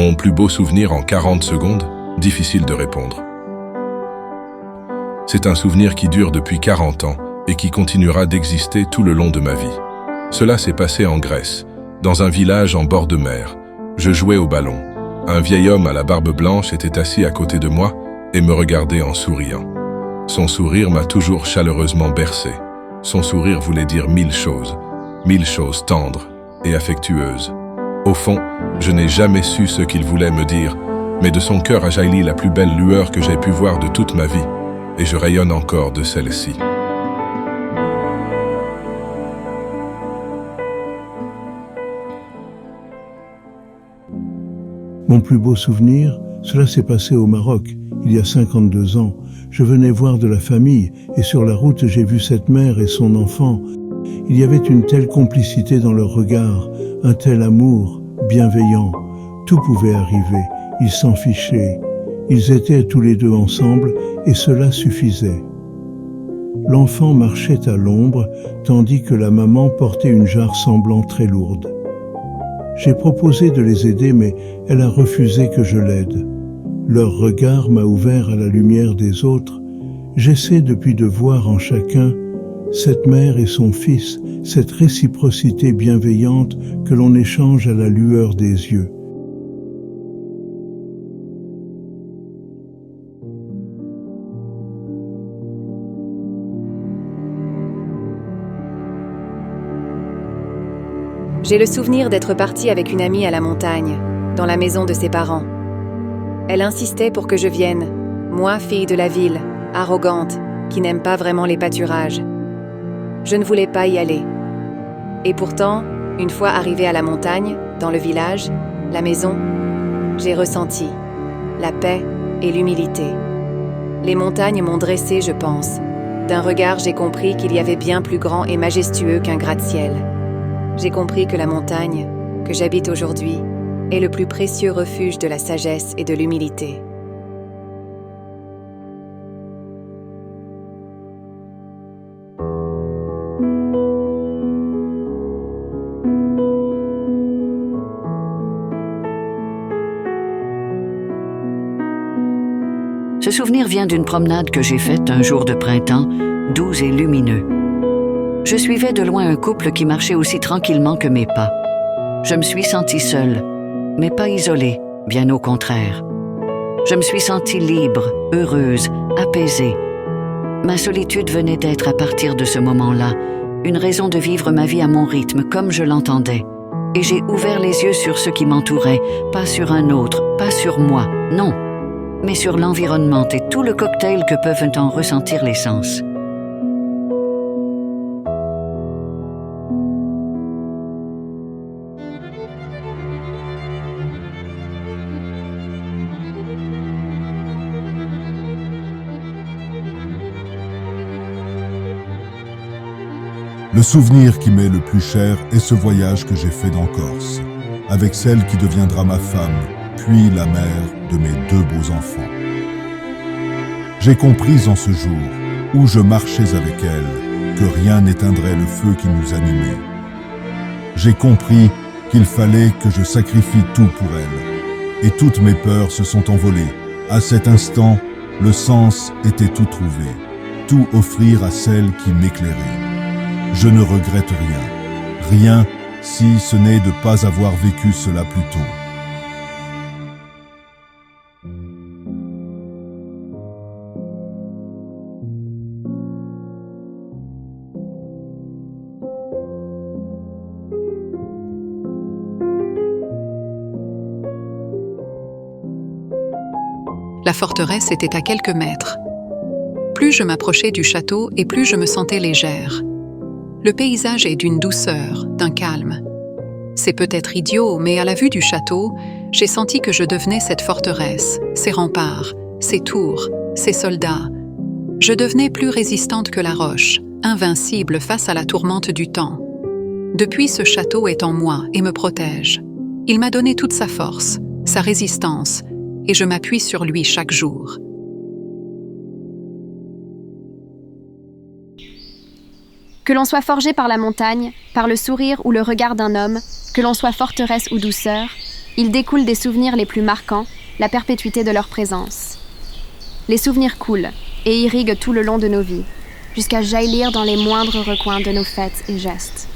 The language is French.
Mon plus beau souvenir en 40 secondes, difficile de répondre. C'est un souvenir qui dure depuis 40 ans et qui continuera d'exister tout le long de ma vie. Cela s'est passé en Grèce, dans un village en bord de mer. Je jouais au ballon. Un vieil homme à la barbe blanche était assis à côté de moi et me regardait en souriant. Son sourire m'a toujours chaleureusement bercé. Son sourire voulait dire 1000 choses tendres et affectueuses. Au fond, je n'ai jamais su ce qu'il voulait me dire, mais de son cœur a jailli la plus belle lueur que j'ai pu voir de toute ma vie, et je rayonne encore de celle-ci. Mon plus beau souvenir, cela s'est passé au Maroc, il y a 52 ans. Je venais voir de la famille, et sur la route, j'ai vu cette mère et son enfant. Il y avait une telle complicité dans leur regard, un tel amour, bienveillant. Tout pouvait arriver, ils s'en fichaient. Ils étaient tous les deux ensemble, et cela suffisait. L'enfant marchait à l'ombre, tandis que la maman portait une jarre semblant très lourde. J'ai proposé de les aider, mais elle a refusé que je l'aide. Leur regard m'a ouvert à la lumière des autres. J'essaie depuis de voir en chacun cette mère et son fils, cette réciprocité bienveillante que l'on échange à la lueur des yeux. J'ai le souvenir d'être partie avec une amie à la montagne, dans la maison de ses parents. Elle insistait pour que je vienne, moi, fille de la ville, arrogante, qui n'aime pas vraiment les pâturages. Je ne voulais pas y aller. Et pourtant, une fois arrivée à la montagne, dans le village, la maison, j'ai ressenti la paix et l'humilité. Les montagnes m'ont dressée, je pense. D'un regard, j'ai compris qu'il y avait bien plus grand et majestueux qu'un gratte-ciel. J'ai compris que la montagne, que j'habite aujourd'hui, est le plus précieux refuge de la sagesse et de l'humilité. Ce souvenir vient d'une promenade que j'ai faite un jour de printemps, doux et lumineux. Je suivais de loin un couple qui marchait aussi tranquillement que mes pas. Je me suis sentie seule, mais pas isolée, bien au contraire. Je me suis sentie libre, heureuse, apaisée. Ma solitude venait d'être à partir de ce moment-là, une raison de vivre ma vie à mon rythme, comme je l'entendais. Et j'ai ouvert les yeux sur ce qui m'entourait, pas sur un autre, pas sur moi, non, mais sur l'environnement et tout le cocktail que peuvent en ressentir les sens. Le souvenir qui m'est le plus cher est ce voyage que j'ai fait dans Corse, avec celle qui deviendra ma femme, puis la mère de mes 2 beaux enfants. J'ai compris en ce jour, où je marchais avec elle, que rien n'éteindrait le feu qui nous animait. J'ai compris qu'il fallait que je sacrifie tout pour elle, et toutes mes peurs se sont envolées. À cet instant, le sens était tout trouvé, tout offrir à celle qui m'éclairait. Je ne regrette rien si ce n'est de ne pas avoir vécu cela plus tôt. La forteresse était à quelques mètres. Plus je m'approchais du château et plus je me sentais légère. Le paysage est d'une douceur, d'un calme. C'est peut-être idiot, mais à la vue du château, j'ai senti que je devenais cette forteresse, ses remparts, ses tours, ses soldats. Je devenais plus résistante que la roche, invincible face à la tourmente du temps. Depuis, ce château est en moi et me protège. Il m'a donné toute sa force, sa résistance, et je m'appuie sur lui chaque jour. Que l'on soit forgé par la montagne, par le sourire ou le regard d'un homme, que l'on soit forteresse ou douceur, Il découle des souvenirs les plus marquants, la perpétuité de leur présence. Les souvenirs coulent et irriguent tout le long de nos vies, jusqu'à jaillir dans les moindres recoins de nos fêtes et gestes.